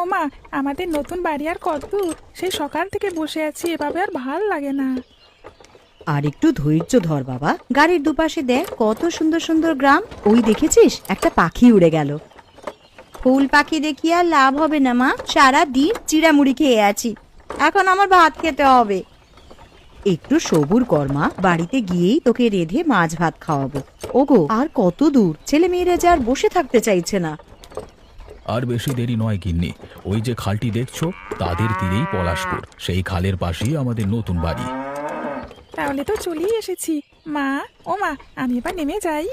ওমা, আমাদের নতুন বাড়ি আর কত দূর! সেই সকাল থেকে বসে আছি, এভাবে আর ভাল লাগে না। আর একটু ধৈর্য ধর বাবা, গাড়ির দুপাশে দেখ কত সুন্দর সুন্দর গ্রাম। ওই দেখেছিস একটা পাখি উড়ে গেল। ফুল পাখি দেখি আর লাভ হবে না মা, সারা দিন চিড়ামুড়ি খেয়ে আছি, এখন আমার ভাত খেতে হবে। একটু সবুর কর মা, বাড়িতে গিয়েই তোকে রেঁধে মাছ ভাত খাওয়াবো। ওগো, আর কত দূর, ছেলে মেয়েরা যে আর বসে থাকতে চাইছে না। আর বেশি দেরি নয় গিন্নি, ওই যে খালটি দেখছো তাদের তীরেই পলাশপুর, সেই খালের পাশেই আমাদের নতুন বাড়ি। তাহলে তো চলেই এসেছি। মা, ও মা, আমি এবার নেমে যাই।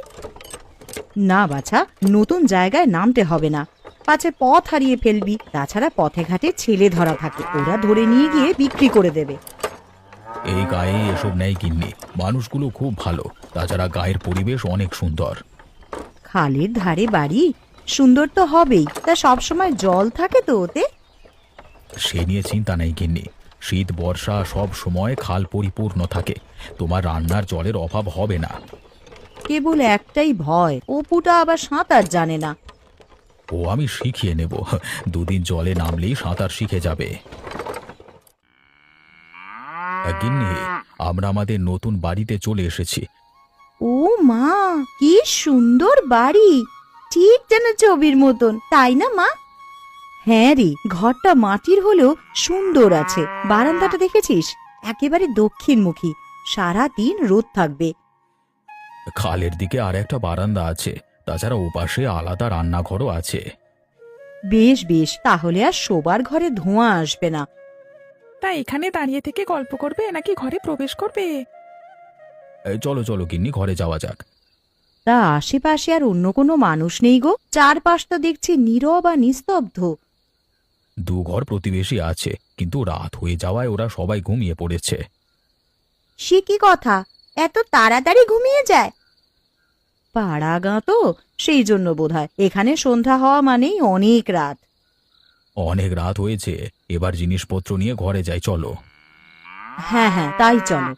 না বাছা, নতুন জায়গায় নামতে হবে না, পাছে পথ হারিয়ে ফেলবি। তাছাড়া পথে ঘাটে ছেলে ধরা থাকে, ওরা ধরে নিয়ে গিয়ে বিক্রি করে দেবে। এই গায়ে এসব নেই গিন্নি, মানুষগুলো খুব ভালো, তাছাড়া গায়ের পরিবেশ অনেক সুন্দর। খালের ধারে বাড়ি, সুন্দর তো হবেই, তা সবসময় জল থাকে তো ওতে? সে নিয়ে চিন্তা নেই গিন্নি, শীত বর্ষা সব সময় খাল পরিপূর্ণ থাকে, তোমার রান্নার জলের অভাব হবে না। কেবল একটাই ভয়, অপুটা আবার সাঁতার জানে না। ও আমি শিখিয়ে নেব, দুদিন জলে নামলেই সাঁতার শিখে যাবে। গিন্নি, আমরা আমাদের নতুন বাড়িতে চলে এসেছি। ও মা, কি সুন্দর বাড়ি, ঠিক যেন ছবির মতন, তাই না মা? হ্যাঁ রে, ঘরটা মাটির হলেও সুন্দর আছে। বারান্দাটা দেখেছিস, একেবারে দক্ষিণমুখী, সারা দিন রোদ থাকবে। খালের দিকে আর একটা বারান্দা আছে, তাছাড়া ওপাশে আলাদা রান্নাঘরও আছে। বেশ বেশ, তাহলে আর শোবার ঘরে ধোঁয়া আসবে না। তা এখানে দাঁড়িয়ে থেকে গল্প করবে নাকি ঘরে প্রবেশ করবে? চলো চলো গিন্নি, ঘরে যাওয়া যাক। তা আশেপাশে আর অন্য কোনো মানুষ নেই গো? চারপাশটা দেখছি নীরব আর নিস্তব্ধ। দু ঘর প্রতিবেশী আছে, কিন্তু রাত হয়ে যাওয়ায় ওরা সবাই ঘুমিয়ে পড়েছে। সে কি কথা, এত তাড়াতাড়ি ঘুমিয়ে যায়? পাড়া গাঁ তো, সেই জন্য বোধহয় এখানে সন্ধ্যা হওয়া মানেই অনেক রাত। অনেক রাত হয়েছে, এবার জিনিসপত্র নিয়ে ঘরে যাই, চলো। হ্যাঁ হ্যাঁ, তাই চলো।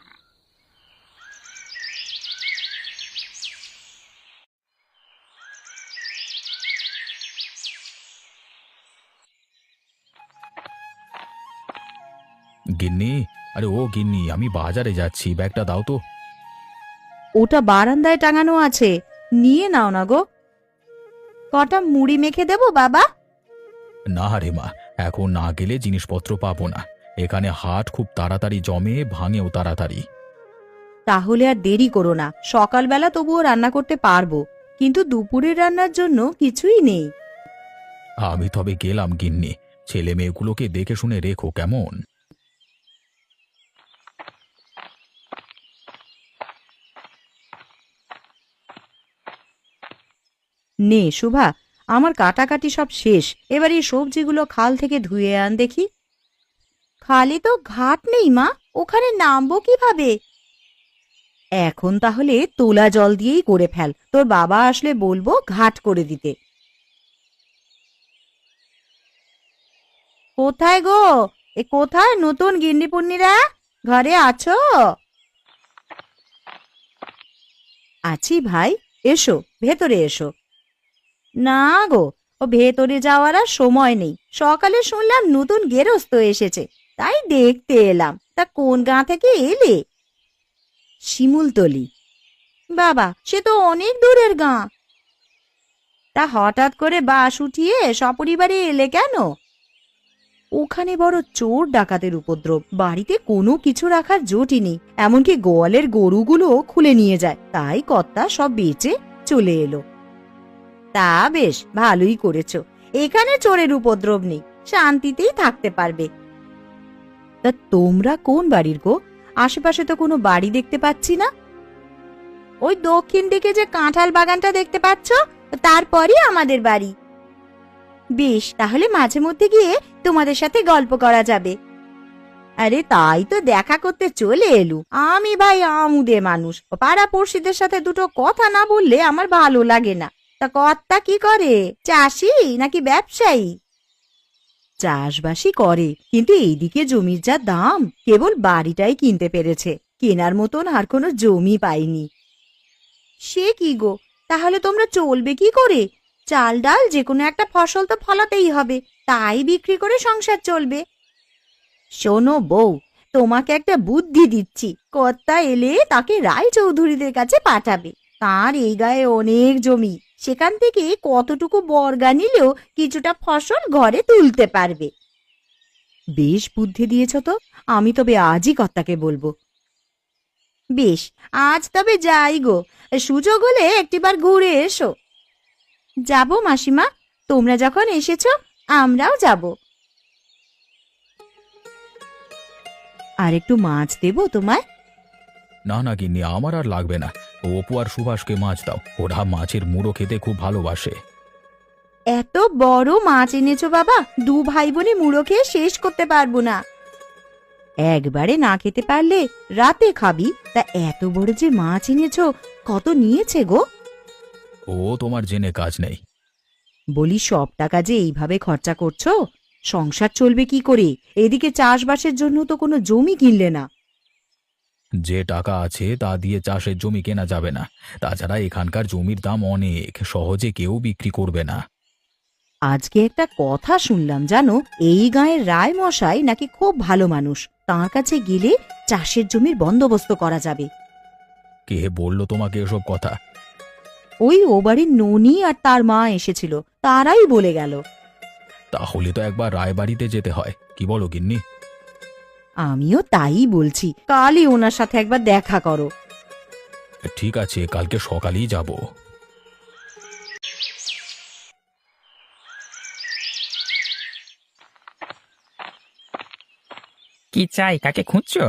গিন্নি, আরে ও গিন্নি, আমি বাজারে যাচ্ছি, ব্যাগটা দাও তো। ওটা বারান্দায় টাঙানো আছে, নিয়ে নাও না গো। কটা মুড়ি মেখে দেবো বাবা? না রে মা, এখন না গেলে জিনিসপত্র পাবো না, এখানে হাট খুব তাড়াতাড়ি জমে, ভাঙেও তাড়াতাড়ি। তাহলে আর দেরি করো না, সকালবেলা তবুও রান্না করতে পারবো, কিন্তু দুপুরের রান্নার জন্য কিছুই নেই। আমি তবে গেলাম গিন্নি, ছেলে মেয়েগুলোকে দেখে শুনে রেখো কেমন। নে শুভা, আমার কাটাকাটি সব শেষ, এবার এই সবজিগুলো খাল থেকে ধুয়ে আন দেখি। খালে তো ঘাট নেই মা, ওখানে নামবো কিভাবে? এখন তাহলে তোলা জল দিয়েই করে ফেল, তোর বাবা আসলে বলবো ঘাট করে দিতে। কোথায় গো, এ কোথায় নতুন গিন্নিপুন্নিরা, ঘরে আছো? আছি ভাই, এসো ভেতরে এসো। না গো, ও ভেতরে যাওয়ার আর সময় নেই, সকালে শুনলাম নতুন গেরস্ত এসেছে, তাই দেখতে এলাম। তা কোন গাঁ থেকে এলে? শিমুলতলি। বাবা, সে তো অনেক দূরের গাঁ। তা হঠাৎ করে বাস উঠিয়ে সপরিবারে এলে কেন? ওখানে বড় চোর ডাকাতের উপদ্রব, বাড়িতে কোনো কিছু রাখার জোটই নেই, এমনকি গোয়ালের গরুগুলো খুলে নিয়ে যায়, তাই কর্তা সব বেচে চলে এলো। তা বেশ ভালোই করেছো, এখানে চোরের উপদ্রব নেই, শান্তিতেই থাকতে পারবে। তা তোমরা কোন বাড়ির গো? আশেপাশে তো কোনো বাড়ি দেখতে পাচ্ছি না। ওই দক্ষিণ দিকে যে কাঁঠাল বাগানটা দেখতে পাচ্ছ, তারপরই আমাদের বাড়ি। বেশ, তাহলে মাঝে মধ্যে গিয়ে তোমাদের সাথে গল্প করা যাবে। আরে তাই তো দেখা করতে চলে এলু, আমি ভাই আমুদে মানুষ, পাড়া পড়শিদের সাথে দুটো কথা না বললে আমার ভালো লাগে না। তা কর্তা কি করে, চাষি নাকি ব্যবসায়ী? চাষবাসই করে, কিন্তু এইদিকে জমির যা দাম, কেবল বাড়িটাই কিনতে পেরেছে, কেনার মতন আর কোনো জমি পাইনি। সে কি গো, তাহলে তোমরা চলবে কি করে? চাল ডাল যে কোনো একটা ফসল তো ফলাতেই হবে, তাই বিক্রি করে সংসার চলবে। শোনো বউ, তোমাকে একটা বুদ্ধি দিচ্ছি, কর্তা এলে তাকে রায়চৌধুরীদের কাছে পাঠাবে। তার এই গায়ে অনেক জমি, সেখান থেকে কতটুকু বর্গা নিলেও কিছুটা ফসল ঘরে তুলতে পারবে। বেশ বুদ্ধি দিয়েছ তো, আমি তবে আজই কর্তাকে বলবো। বেশ, আজ তবে যাই গো, সুযোগ হলে একটিবার ঘুরে এসো। যাব মাসিমা, তোমরা যখন এসেছো আমরাও যাব। আর একটু মাছ দেবো তোমায়? না না গিন্নি, আমার আর লাগবে না। অপু আর সুভাষকে মাছ দাও, ওরা মাছের মুড়ো খেতে খুব ভালোবাসে। এত বড় মাছ এনেছো বাবা, দু ভাই বোনে মুড়ো খেয়ে শেষ করতে পারবো না। একবারে না খেতে পারলে রাতে খাবি, তা এত বড় যে মাছ এনেছো, কত নিয়েছে গো? ও তোমার জেনে কাজ নেই। বলি সব টাকা যে এইভাবে খরচা করছো, সংসার চলবে কি করে? এদিকে চাষবাসের জন্য তো কোনো জমি কিনলে না। যে টাকা আছে তা দিয়ে চাষের জমি কেনা যাবে না। তাছাড়া এখানকার জমির দাম অনেক, সহজে কেউ বিক্রি করবে না। আজকে একটা কথা শুনলাম জানো, এই গাঁয়ের রায় মশাই নাকি খুব ভালো মানুষ, তার কাছে গেলে চাষের জমির বন্দোবস্ত করা যাবে। কে বললো তোমাকে এসব কথা? ওই ও বাড়ির ননি আর তার মা এসেছিল, তারাই বলে গেল। তাহলে তো একবার রায়বাড়িতে যেতে হয়, কি বলো গিন্নি? আমিও তাই বলছি, কালই ওনার সাথে একবার দেখা করো। ঠিক আছে, কালকে সকালেই যাব। কি চাই, কাকে খুঁজছো?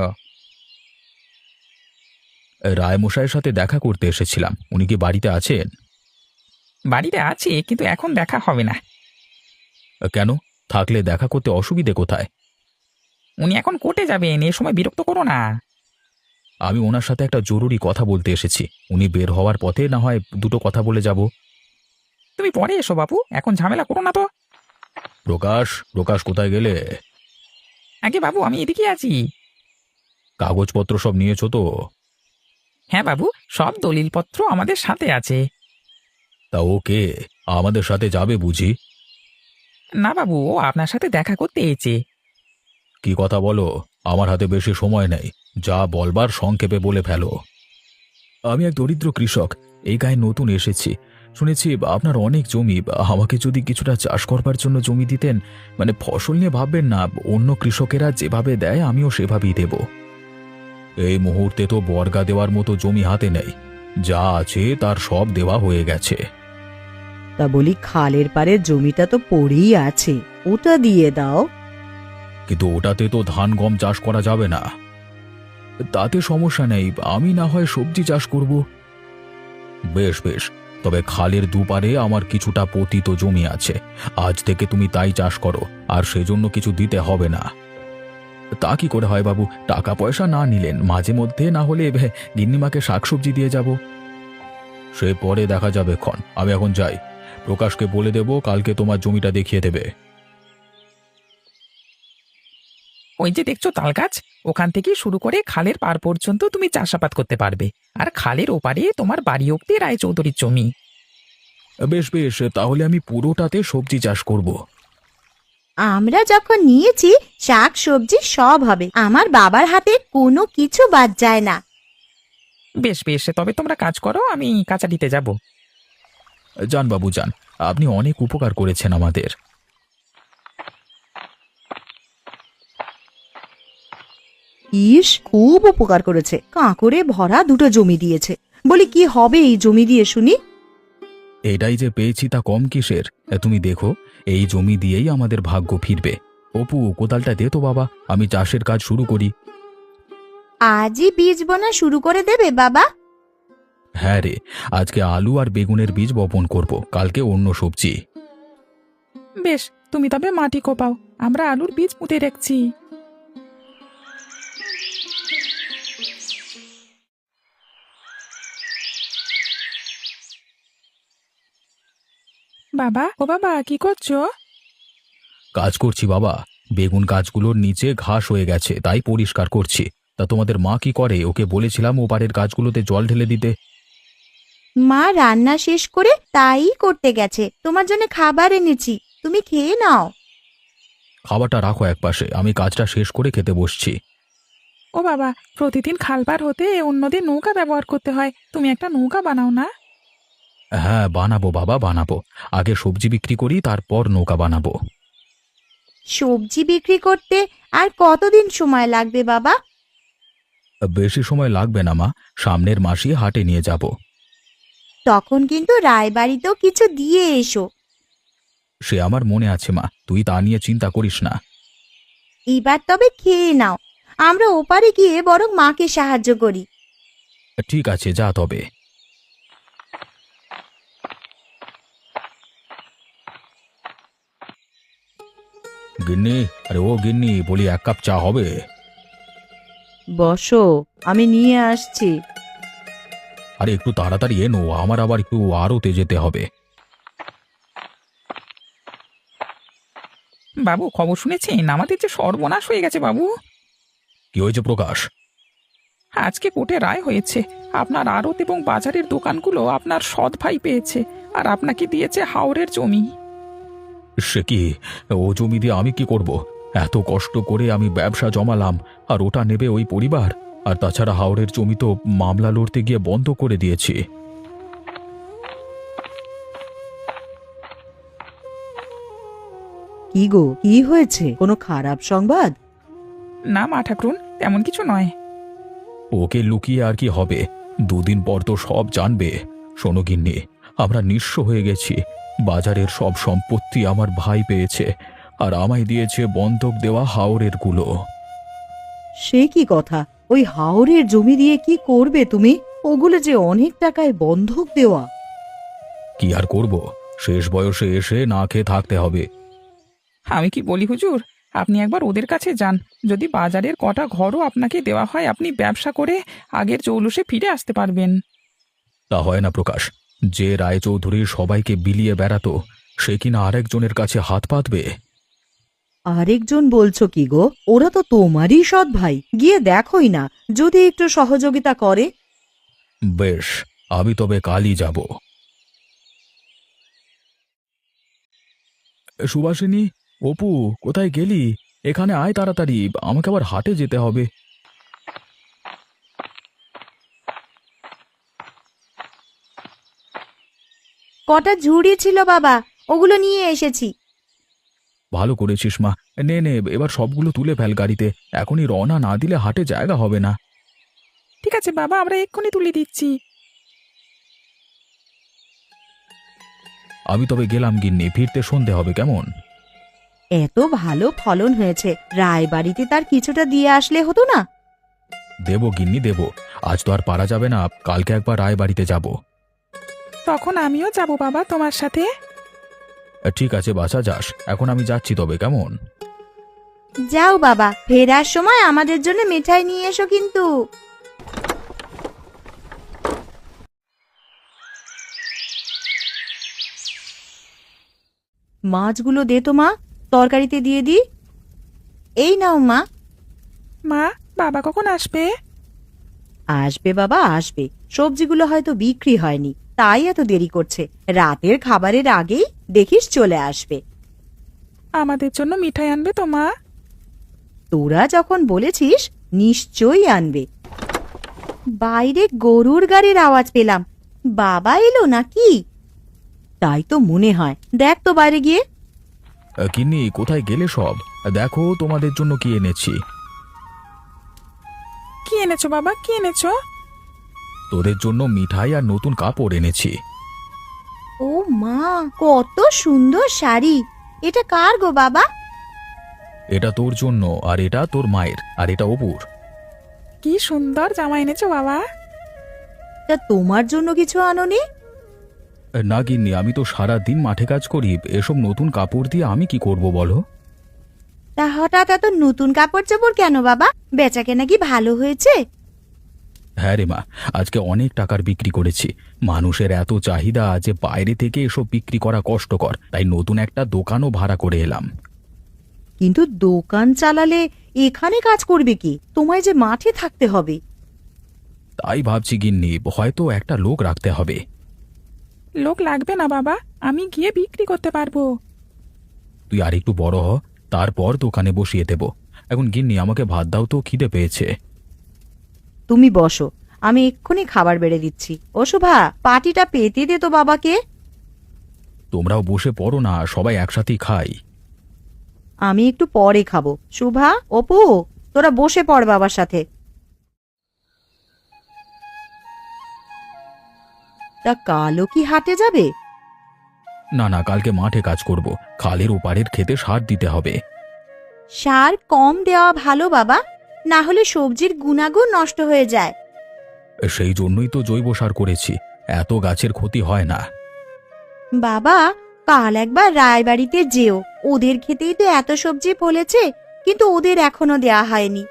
রায়মশাইয়ের সাথে দেখা করতে এসেছিলাম, উনি কি বাড়িতে আছেন? বাড়িতে আছি, কিন্তু এখন দেখা হবে না। কেন? থাকলে দেখা করতে অসুবিধে কোথায়? উনি এখন কোর্টে যাবেন, এ সময় বিরক্ত করো না। আমি ওনার সাথে একটা জরুরি কথা বলতে এসেছি, উনি বের হওয়ার পথে না হয় দুটো কথা বলে যাব। তুমি পরে এসো বাবু, এখন ঝামেলা করো না তো। প্রকাশ, প্রকাশ কোথায় গেলে? আগে বাবু, আমি এদিকে আছি। কাগজপত্র সব নিয়েছো তো? হ্যাঁ বাবু, সব দলিলপত্র আমাদের সাথে আছে। তা ওকে আমাদের সাথে যাবে বুঝি? না বাবু, ও আপনার সাথে দেখা করতে এসেছে। কি কথা বলো, আমার হাতে বেশি সময় নেই, যা বলবার সংক্ষেপে বলে ফেলো। আমি এক দরিদ্র কৃষক, এই গায়ে নতুন এসেছি। শুনেছি আপনার অনেক জমি, আমাকে যদি কিছুটা চাষ করবার জন্য জমি দিতেন, মানে ফসল নিয়ে ভাববেন না, অন্য কৃষকেরা যেভাবে দেয় আমিও সেভাবেই দেব। এই মুহূর্তে তো বর্গা দেওয়ার মতো জমি হাতে নেই, যা আছে তার সব দেওয়া হয়ে গেছে। তা বলি খালের পাড়ের জমিটা তো পড়েই আছে, ওটা দিয়ে দাও। কিন্তু ওটাতে তো ধান গম চাষ করা যাবে না। তাতে সমস্যা নেই, আমি না হয় সবজি চাষ করব। বেশ বেশ, তবে খালের দুপারে আমার কিছুটা পতিত জমি আছে, আজ থেকে তুমি তাই চাষ করো, আর সেজন্য কিছু দিতে হবে না। তা কি করে হয় বাবু, টাকা পয়সা না নিলেন, মাঝে মধ্যে না হলে গিন্নিমাকে শাকসবজি দিয়ে যাব। সে পরে দেখা যাবে ক্ষণ, আমি এখন যাই। প্রকাশকে বলে দেব কালকে তোমার জমিটা দেখিয়ে দেবে। ওই যে দেখছো তাল গাছ, ওখান থেকে শুরু করে খালের পার পর্যন্ত তুমি চাষাবাদ করতে পারবে। আর খালের ওপারে তোমার বাড়ি অব্দি রায়চৌধুরীর জমি। বেশ বেশ, তাহলে আমি পুরোটাতে সবজি চাষ করব। আমরা যখন নিয়েছি শাক সবজি সব হবে, আমার বাবার হাতে কোনো কিছু বাদ যায় না। বেশ বেশ, তবে তোমরা কাজ করো, আমি কাচাটিতে যাব। যান বাবু যান, আপনি অনেক উপকার করেছেন আমাদের। ইস, খুব উপকার করেছে, কাঁকড়ে ভরা দুটো জমি দিয়েছে। বলি কি হবে এই জমি দিয়ে শুনি? এটাই যে পেয়েছি তা কম কিসের, তুমি দেখো এই জমি দিয়েই আমাদের ভাগ্য ফিরবে। অপু, কোদালটা দে তো বাবা, আমি চাষের কাজ শুরু করি। আজই বীজ বোনা শুরু করে দেবে বাবা? হ্যাঁ রে, আজকে আলু আর বেগুনের বীজ বপন করব, কালকে অন্য সবজি। বেশ, তুমি তবে মাটি কোপাও, আমরা আলুর বীজ পুঁতে রাখছি। বাবা, ও বাবা, কি করছো? কাজ করছি বাবা, বেগুন গাছগুলোর নিচে ঘাস হয়ে গেছে তাই পরিষ্কার করছি। তা তোমাদের মা কি করে? ওকে বলেছিলাম ওপারের গাছগুলোতে জল ঢেলে দিতে। মা রান্না শেষ করে তাই করতে গেছে, তোমার জন্য খাবার এনেছি, তুমি খেয়ে নাও। খাবারটা রাখো একপাশে, আমি কাজটা শেষ করে খেতে বসছি। ও বাবা, প্রতিদিন খাল পার হতে অন্যদের নৌকা ব্যবহার করতে হয়, তুমি একটা নৌকা বানাও না। হ্যাঁ বানাবো বাবা, বানাবো। আগে সবজি বিক্রি করি, তারপর নৌকা বানাবো। সবজি বিক্রি করতে আর কতদিন সময় লাগবে বাবা? বেশি সময় লাগবে না মা, সামনের মাসই হাটে নিয়ে যাব। তখন কিন্তু রায়বাড়িতেও কিছু দিয়ে এসো। সে আমার মনে আছে মা, তুই তা নিয়ে চিন্তা করিস না। এবার তবে খেয়ে নাও, আমরা ওপারে গিয়ে বরং মাকে সাহায্য করি। ঠিক আছে, যা তবে। গিন্নি, আরে ও গিন্নি, বলি এক কাপ চা হবে? বসো, আমি নিয়ে আসছি। আরে একটু তাড়াতাড়ি এনো, আমার আবার একটু আড়তে যেতে হবে। বাবু, খবর শুনেছেন? আমাদের যে সর্বনাশ হয়ে গেছে বাবু। কি হয়েছে প্রকাশ? আজকে কোর্টে রায় হয়েছে, আপনার আড়ত এবং বাজারের দোকানগুলো আপনার সৎ ভাই পেয়েছে, আর আপনাকে দিয়েছে হাওরের জমি। সে কি? ও জমি দিয়ে আমি কি করব? এত কষ্ট করে আমি ব্যবসা জমালাম, আর ওটা নেবে ওই পরিবার? আর তাছাড়া হাওরের জমি তো মামলা লড়তে গিয়ে বন্ধ করে দিয়েছি। কি গো, কি হয়েছে? কোনো খারাপ সংবাদ? না মা ঠাকুরুন, তেমন কিছু নয়। ওকে লুকিয়ে আর কি হবে? দুদিন পর তো সব জানবে। শোনো গিন্নি, আমরা নিঃস্ব হয়ে গেছি। বাজারের সব সম্পত্তি আমার ভাই পেয়েছে, আর আমায় দিয়েছে বন্ধক দেওয়া হাওরের গুলো। সে কি কথা? ওই হাওরের জমি দিয়ে কি করবে তুমি? ওগুলো যে অনেক টাকায় বন্ধক দেওয়া। কি আর করব, শেষ বয়সে এসে না খেয়ে থাকতে হবে। আমি কি বলি হুজুর, আপনি একবার ওদের কাছে যান, যদি বাজারের কটা ঘরও আপনাকে দেওয়া হয়, আপনি ব্যবসা করে আগের জৌলুসে ফিরে আসতে পারবেন। তা হয় না প্রকাশ। যে রায়চৌধুরী সবাইকে বিলিয়ে বেড়াতো, সে কিনা আরেকজনের কাছে হাত পাতবে? আরেকজন বলছো কি গো? ওরা তো তোমারই সৎ ভাই, গিয়ে দেখোই না যদি একটু সহযোগিতা করে। বেশ, আমি তবে কালই যাব। সুভাষিনী, অপু, কোথায় গেলি? এখানে আয় তাড়াতাড়ি, আমাকে আবার হাটে যেতে হবে। কটা ঝুড়ি ছিল বাবা, ওগুলো নিয়ে এসেছি। ভালো করেছিস মা। নে নে, এবার সবগুলো তুলে ফেল গাড়িতে, এখনই রওনা না দিলে হাটে জায়গা হবে না। ঠিক আছে বাবা, আমরা এক্ষুনি তুলে দিচ্ছি। আমি তবে গেলাম গিন্নি, ফিরতে সন্ধে হবে কেমন? এত ভালো ফলন হয়েছে, রায়বাড়িতে তার কিছুটা দিয়ে আসলে হতো না? দেবো গিন্নি দেবো, আজ তো আর পারা যাবে না, কালকে একবার রায় বাড়িতে যাব। তখন আমিও যাব বাবা তোমার সাথে। ঠিক আছে বাছা, যাস, এখন আমি যাচ্ছি তবে কেমন? যাও বাবা, ফেরার সময় আমাদের জন্য মিঠাই নিয়ে এসো কিন্তু। মাছগুলো দে তো মা, তরকারিতে দিয়ে দি। এই নাও মা। মা, বাবা কখন আসবে? আসবে বাবা, আসবে। সবজিগুলো হয়তো বিক্রি হয়নি, তাই এত দেরি করছে। রাতের খাবারের আগেই দেখিস চলে আসবে। আমাদের জন্য মিঠাই আনবে তো মা? তোরা যখন বলেছিস, নিশ্চয়ই আনবে। বাইরে গরুর গাড়ির আওয়াজ পেলাম, বাবা এলো নাকি? তাই তো মনে হয়, দেখ তো বাইরে গিয়ে। গিন্নি, কোথায় গেলে সব? দেখো তোমাদের জন্য কি এনেছি। কি এনেছো বাবা, কি এনেছো? তোদের জন্য মিঠাই আর নতুন কাপড় এনেছি। ও মা, কত সুন্দর শাড়ি! এটা কার গো বাবা? এটা তোর জন্য, আর এটা তোর মায়ের, আর এটা অপুর। কি সুন্দর জামা এনেছো বাবা। তা তোমার জন্য কিছু আনোনি? না গিন্নি, আমি তো সারা দিন মাঠে কাজ করি, এসব নতুন কাপড় দিয়ে আমি কি করব বলো? তা হঠাৎ এত নতুন কাপড় চোপড় কেন বাবা? বেচা কেনা কি ভালো হয়েছে? হ্যাঁ রে মা, আজকে অনেক টাকার বিক্রি করেছি। মানুষের এত চাহিদা যে বাইরে থেকে এসব বিক্রি করা কষ্টকর, তাই নতুন একটা দোকানও ভাড়া করে এলাম। কিন্তু দোকান চালালে এখানে কাজ করবে কি? তোমায় যে মাঠে থাকতে হবে। তাই ভাবছি গিন্নি, হয়তো একটা লোক রাখতে হবে। লোক লাগবে না বাবা, আমি গিয়ে বিক্রি করতে পারবো। তুই আর একটু বড় হ, তারপর দোকানে বসিয়ে দেব। এখন গিন্নি আমাকে ভাত দাও তো, খিদে পেয়েছে। তুমি বসো, আমি এক্ষুনি খাবার বেড়ে দিচ্ছি। ও শোভা, পাটিটা পেতে দে তো বাবাকে। তোমরাও বসে পড়ো না, সবাই একসাথেই খাই। আমি একটু পরে খাবো। শোভা, অপু, তোরা বসে পড় বাবার সাথে। তা কালও কি হাটে যাবে? না না, কালকে মাঠে কাজ করব, খালের ওপারের খেতে সার দিতে হবে। সার কম দেওয়া ভালো বাবা, না হলে সবজির গুণাগুণ নষ্ট হয়ে যায়। সেই জন্যই তো জৈব সার করেছি, এত গাছের ক্ষতি হয় না। বাবা, কাল একবার রায়বাড়িতে যেও, ওদের খেতেই তো এত সবজি ফলেছে, কিন্তু ওদের এখনো দেয়া হয়নি।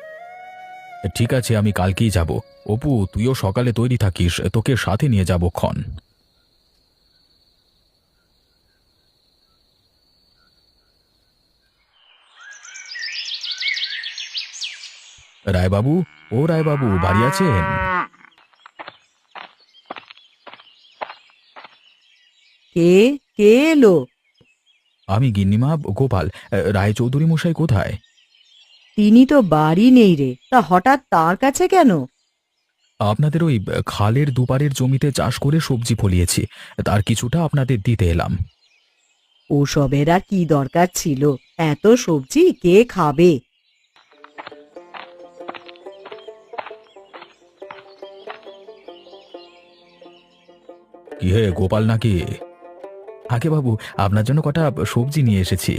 ঠিক আছে, আমি কালকেই যাব। অপু, তুইও সকালে তৈরি থাকিস, তোকে সাথে নিয়ে যাব ক্ষণ। রায়বাবু, ও রায়বাবু, বাড়ি আছেন? কে কে এলো? আমি গিন্নিমা, গোপাল। রায়চৌধুরী মশাই কোথায়? তিনি তো বাড়ি নেই রে, তা হঠাৎ তার কাছে কেন? আপনাদের ওই খালের দুপারের জমিতে চাষ করে সবজি ফলিয়েছি, তার কিছুটা আপনাদের দিতে এলাম। ওসবের আর কি দরকার ছিল? এত সবজি কে খাবে? কি হে গোপাল নাকি? আগে বাবু, আপনার জন্য কটা সবজি নিয়ে এসেছি।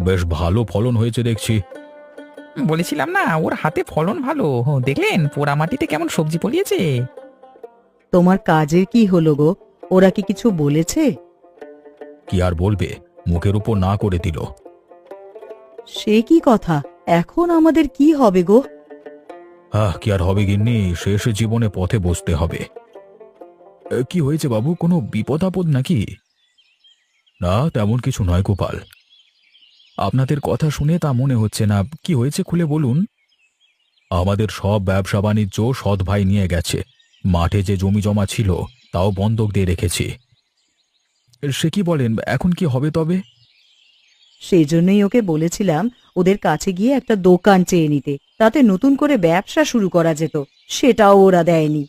বেশ ভালো ফলন হয়েছে দেখছি। বলেছিলাম না, ওর হাতে ফলন ভালো। দেখলেন পোড়া মাটিতে কেমন সবজি ফলিয়েছে। তোমার কাজের কি হলো গো? ওরা কি কিছু বলেছে? কি আর বলবে, মুখের উপর না করে দিল। সে কি কথা? এখন আমাদের কি হবে গো? কি আর হবে গিন্নি, শেষ জীবনে পথে বসতে হবে। কি হয়েছে বাবু, কোনো বিপদ আপদ নাকি? না, তেমন কিছু নয় গোপাল। আপনাদের কথা শুনে তা মনে হচ্ছে না। কি হয়েছে খুলে বলুন। আমাদের সব ব্যবসা বাণিজ্য সৎ ভাই নিয়ে গেছে, মাঠে যে জমি জমা ছিল তাও বন্ধক দিয়ে রেখেছি। সে কি বলেন, এখন কি হবে তবে? সেই জন্যই ওকে বলেছিলাম ওদের কাছে গিয়ে একটা দোকান চেয়ে নিতে, তাতে নতুন করে ব্যবসা শুরু করা যেত। সেটাও ওরা দেয়নি।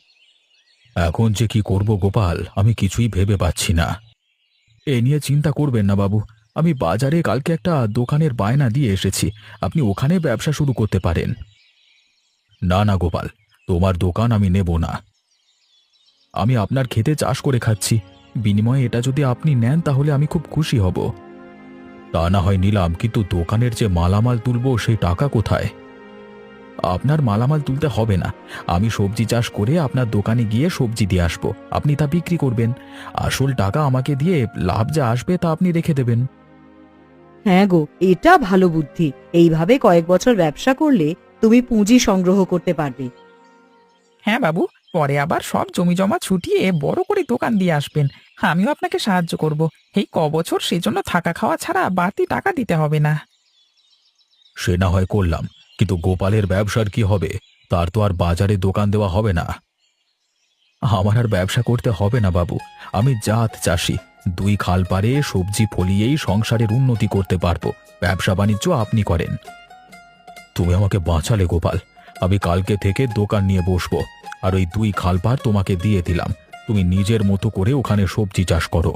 এখন যে কি করব গোপাল, আমি কিছুই ভেবে পাচ্ছি না। এ নিয়ে চিন্তা করবেন না বাবু, আমি বাজারে কালকে একটা দোকানের বায়না দিয়ে এসেছি, আপনি ওখানে ব্যবসা শুরু করতে পারেন। না না গোপাল, তোমার দোকান আমি নেব না। আমি আপনার খেতে চাষ করে খাচ্ছি, বিনিময়ে এটা যদি আপনি নেন তাহলে আমি খুব খুশি হব। তা না হয় নিলাম, কিন্তু দোকানের যে মালামাল তুলবো সেই টাকা কোথায়? আপনার মালামাল তুলতে হবে না, আমি সবজি চাষ করে আপনার দোকানে গিয়ে সবজি দিয়ে আসবো, আপনি তা বিক্রি করবেন। আসল টাকা আমাকে দিয়ে লাভ যা আসবে তা আপনি রেখে দেবেন। হ্যাঁ গো, এটা ভালো বুদ্ধি। এইভাবে কয়েক বছর ব্যবসা করলে তুমি পুঁজি সংগ্রহ করতে পারবে। হ্যাঁ বাবু, পরে আবার সব জমি জমা ছুটিয়ে বড় করে দোকান দিয়ে আসবেন। আমিও আপনাকে সাহায্য করব। এই কবছর সেজন্য থাকা খাওয়া ছাড়া বাড়তি টাকা দিতে হবে না। সে না হয় করলাম, কিন্তু গোপালের ব্যবসার কি হবে? তার তো আর বাজারে দোকান দেওয়া হবে না। আমার আর ব্যবসা করতে হবে না বাবু, আমি জাত চাষি, দুই খাল পারে সবজি ফলিয়েই সংসারের উন্নতি করতে পারবো। ব্যবসা বাণিজ্য আপনি করেন। তুমি আমাকে বাঁচালে গোপাল, আমি কালকে থেকে দোকান নিয়ে বসবো, আর ওই দুই খাল পার তোমাকে দিয়ে দিলাম, তুমি নিজের মতো করে ওখানে সবজি চাষ করো।